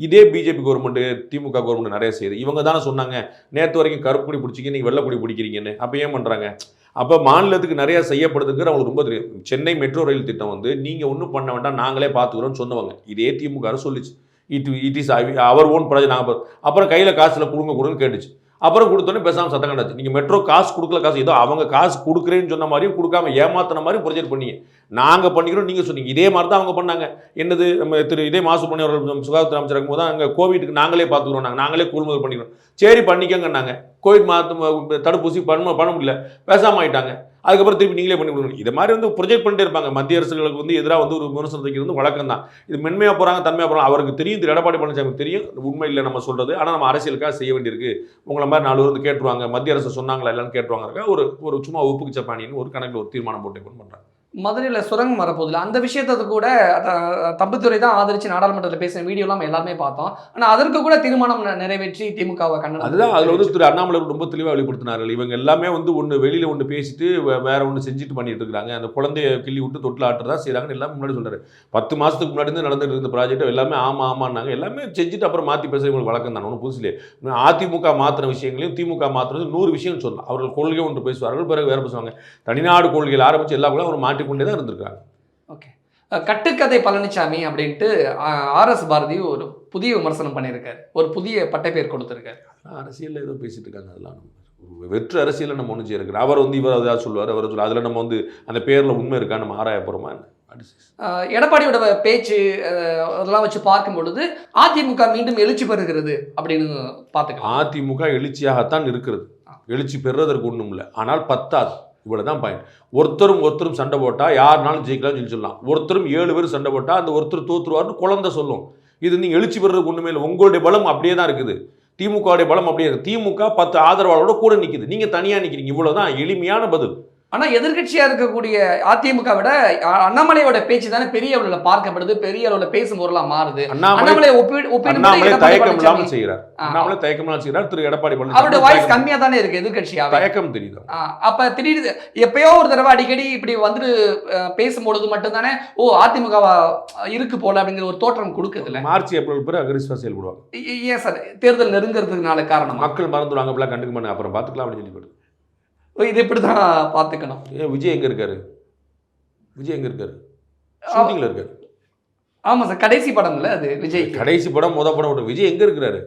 இதே பிஜேபி கவர்மெண்ட் திமுக கவர்மெண்ட் நிறைய செய்யுது. இவங்க தானே சொன்னாங்க நேற்று வரைக்கும் கருப்பு கொடி பிடிச்சிங்க, நீங்கள் வெள்ளை கொடி பிடிக்கிறீங்கன்னு. அப்போ ஏன் பண்ணுறாங்க? அப்போ மாநிலத்துக்கு நிறையா செய்யப்படுதுங்கிற அவங்களுக்கு ரொம்ப தெரியும். சென்னை மெட்ரோ ரயில் திட்டம் வந்து நீங்கள் ஒன்றும் பண்ண வேண்டாம், நாங்களே பார்த்துக்கிறோன்னு சொன்னவங்க. இதே திமுக அரசு சொல்லிச்சு, it is our own project. நாங்கள் அப்புறம் கையில் காசில் கொடுங்கன்னு கேட்டுச்சு. அப்புறம் கொடுத்தோன்னே பேசாமல் சத்தம் கண்டாச்சு. நீங்கள் மெட்ரோ காசு கொடுக்கல, காசு ஏதோ அவங்க காசு கொடுக்குறேன்னு சொன்ன மாதிரியும் கொடுக்காம ஏமாத்தின மாதிரி ப்ரொஜெக்ட் பண்ணீங்க. நாங்கள் பண்ணிக்கிறோம் நீங்கள் சொன்னீங்க. இதே மாதிரி தான் அவங்க பண்ணாங்க. என்னது நம்ம இதே மாசு பண்ணி அவர்கள் சுகாதார அமைச்சர் இருக்கும்போது தான் அங்கே கோவிட்டுக்கு நாங்களே பார்த்துக்கிறோம், நாங்களே கொள்முதல் பண்ணிக்கிறோம். சரி பண்ணிக்கங்கன்னாங்க. கோவிட் தடுப்பூசி பண்ண முடியல, பேசாமல் ஆகிட்டாங்க. அதுக்கப்புறம் திருப்பி நீங்களே பண்ணி கொடுக்கணும். இது மாதிரி வந்து ப்ரொஜெக்ட் பண்ணிட்டே இருப்பாங்க. மத்திய அரசுகளுக்கு வந்து எதிராக வந்து ஒரு விமர்சனம் வைக்கிறது வந்து வழக்கம் தான். இது மென்மையாக போகிறாங்க, தன்மையாக போகிறாங்க. அவருக்கு தெரியும், திரு எடப்பாடி பழனிசாமி தெரியும் உண்மை இல்லை நம்ம சொல்கிறது. ஆனால் நம்ம அரசியலுக்காக செய்ய வேண்டியிருக்கு. உங்களை மாதிரி 4 பேர் வந்து கேட்டுருவாங்க, மத்திய அரசு சொன்னாங்களா இல்லைன்னு கேட்டுருவாங்க. ஒரு சும்மா ஒப்புக்கு சப்பானின்னு ஒரு கணக்கில் ஒரு தீர்மானம் போட்டு பண்ணுறாங்க. மதுரையில் சுரங்கம் வரப்போதில்லை அந்த விஷயத்தை கூட தம்பித்துறை தான் ஆதரிச்சு நாடாளுமன்றத்தில் பேசின வீடியோலாம் எல்லாமே பார்த்தோம். ஆனால் அதற்கு கூட தீர்மானம் நிறைவேற்றி திமுகவை கண்டனம். அதுதான் அதில் வந்து திரு அண்ணாமலை ரொம்ப தெளிவாக வெளிப்படுத்தினார்கள். இவங்க எல்லாமே வந்து ஒன்று வெளியில் ஒன்று பேசிட்டு வேற ஒன்று செஞ்சுட்டு பண்ணிட்டு இருக்காங்க. அந்த குழந்தைய கிள்ளி விட்டு தொட்டில் ஆட்டுறதா செய்கிறாங்கன்னு எல்லாமே முன்னாடி சொல்கிறாரு. 10 மாதத்துக்கு முன்னாடி இருந்து நடந்துட்டு இருந்த ப்ராஜெக்ட் எல்லாமே ஆமான்னாங்க. எல்லாமே செஞ்சுட்டு அப்புறம் மாற்றி பேசுகிறவங்களுக்கு வழக்கம் தான். ஒன்றும் புதுசிலே அதிமுக மாற்றின விஷயங்களையும் திமுக மாற்றினது 100 விஷயம் சொல்லலாம். அவர்கள் கொள்கை ஒன்று பேசுவார்கள், பிறகு வேறு பேசுவாங்க. தனிநாடு கொள்கையில் ஆரம்பித்து எல்லா கூட ஒரு மாற்றிக்கொண்டே தான் இருந்திருக்காங்க. ஓகே, கட்டுக்கதை பழனிசாமி அப்படின்ட்டு RS பாரதி ஒரு புதிய விமர்சனம் பண்ணியிருக்காரு, ஒரு புதிய பட்டப்பேர் கொடுத்துருக்காரு. அரசியலில் ஏதோ பேசிட்டு இருக்காங்க. அதெல்லாம் வெற்று அரசியலில் நம்ம ஒன்று செய்யிருக்கிறோம். அவர் வந்து இவர் ஏதாவது சொல்லுவார், அவர் சொல்லுவார். அதில் நம்ம வந்து அந்த பேரில் உண்மை இருக்கா நம்ம ஆராய போகிறோமா என்ன? எடப்பாடியோட பேச்சு அதெல்லாம் வச்சு பார்க்கும் பொழுது அதிமுக மீண்டும் எழுச்சி பெறுகிறது அப்படின்னு பார்த்துக்கலாம். அதிமுக எழுச்சியாகத்தான் இருக்கிறது. எழுச்சி பெறுவதற்கு ஒன்றும் இல்லை, ஆனால் பத்தாது. இவ்வளோதான் பாயிண்ட். ஒருத்தரும் சண்டை போட்டால் யாருனாலும் ஜெயிக்கலாம்னு சொல்லலாம். ஒருத்தரும் 7 பேர் சண்டை போட்டால் அந்த ஒருத்தர் தோற்றுருவார்னு குழந்தை சொல்லும். இது நீங்கள் எழுச்சி பெறுறதுக்கு ஒன்றுமே இல்லை. உங்களுடைய பலம் அப்படியே தான் இருக்குது. திமுகவுடைய பலம் அப்படியே இருக்குது. திமுக 10 ஆதரவாளரோட கூட நிற்குது, நீங்கள் தனியாக நிற்கிறீங்க. இவ்வளோதான் எளிமையான பதில். ஆனால் எதிர்கட்சியாக இருக்கக்கூடிய அதிமுக விட அண்ணாமலையோட பேச்சு தானே பெரிய அளவில் பார்க்கப்படுது, பெரிய அளவில் பேசும் பொருளாக மாறுது. அண்ணாமலை தயக்கம் இல்லாமல் செய்கிறார். அண்ணாமலை தயக்கம் இல்லாமல் செய்கிறார். திரு எடப்பாடி பழனிசாமி அவருடைய வாய்ஸ் கம்மியாக தானே இருக்கு எதிர்கட்சியாக. தயக்கம் தெரியுது. அப்ப திடீர்னு எப்பயோ ஒரு தடவை அடிக்கடி இப்படி வந்துட்டு பேசும்பொழுது மட்டும்தானே அதிமுக இருக்கு போல அப்படிங்கிற ஒரு தோற்றம் கொடுக்குதுல்ல. மார்ச் ஏப்ரல் பிறகு அக்ரெசிவா செயல்படுவாங்க. ஏன் சார் தேர்தல் நெருங்கிறதுனால காரணம் மக்கள் மறந்துடுவாங்க, அப்படிலாம் கண்டுக்க மாட்டாங்க, அப்புறம் பார்த்துக்கலாம் அப்படின்னு சொல்லி. இது இப்படி தான் பார்த்துக்கணும். விஜய் எங்க இருக்காரு? ஷூட்டிங்ல இருக்காரு. ஆமா சார், கடைசி படம்ல அது விஜய் கடைசி படம் முத படம். விஜய் எங்க இருக்கிறாரு?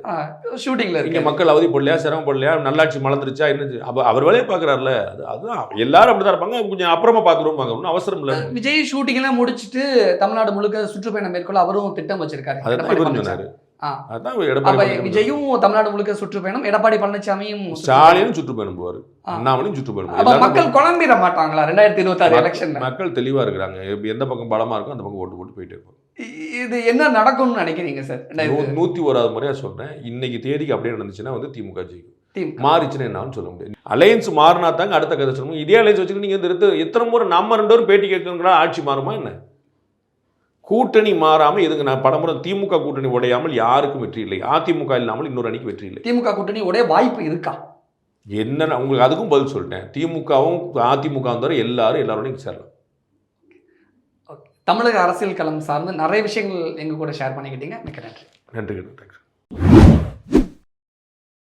ஷூட்டிங்ல இருக்கு. மக்கள் அவதிப்படலையா, சிரமப்படலையா, நல்லாட்சி மலர்ந்துருச்சா என்ன? அவர் வேலையை பாக்குறாருல. அதுதான் எல்லாரும் அப்படிதான் இருப்பாங்க. கொஞ்சம் அப்புறமா பாக்குறோம், ஒன்றும் அவசரம் இல்லை. விஜய் ஷூட்டிங் எல்லாம் முடிச்சுட்டு தமிழ்நாடு முழுக்க சுற்றுப்பயணம் மேற்கொள்ள அவரும் திட்டம் வச்சிருக்காரு. விஜயும் தமிழ்நாடு முழுக்க சுற்றுப்பயணம், எடப்பாடி பழனிசாமியும் ஸ்டாலினும் சுற்றுப்பயணம் போவார், அண்ணாமலையும் சுற்றுப்பயணம். மக்கள் குழம்பிட மாட்டாங்களா 2026 எலெக்ஷன்? மக்கள் தெளிவா இருக்கிறாங்க. எந்த பக்கம் பலமா இருக்கும் அந்த பக்கம் ஓட்டு போட்டு போயிட்டே இருப்பாங்க. இது என்ன நடக்கும்னு நினைக்கிறீங்க சார்? 101வது முறையா சொல்றேன், இன்னைக்கு தேதிக்கு அப்படியே நடந்துச்சுன்னா வந்து திமுக ஜெயிக்கும். மாறிச்சுன்னா என்னன்னு சொல்ல முடியாது. அலையன்ஸ் மாறினா தாங்க அடுத்த கதை சொல்லணும். இதே அலையன்ஸ் வச்சுக்கிட்டு நீங்க எத்தனை முறை நம்ம 2 பேரும் பேட்டி கேட்கணுங்களா? ஆட்சி மாறுமா என்ன? கூட்டணி மாறாமல் எதுக்கு நான் படமுறை திமுக கூட்டணி உடையாமல் யாருக்கும் வெற்றி இல்லை. அதிமுக இல்லாமல் இன்னொரு அணிக்கு வெற்றி இல்லை. திமுக கூட்டணி உடைய வாய்ப்பு இருக்கா என்னன்னு உங்களுக்கு அதுக்கும் பதில் சொல்லிட்டேன். திமுகவும் அதிமுகவும் தவிர எல்லாரோடையும் சேரலாம். தமிழக அரசியல் களம் சார்ந்து நிறைய விஷயங்கள் எங்க கூட ஷேர் பண்ணிக்கிட்டீங்க. மிக்க நன்றி. நன்றி.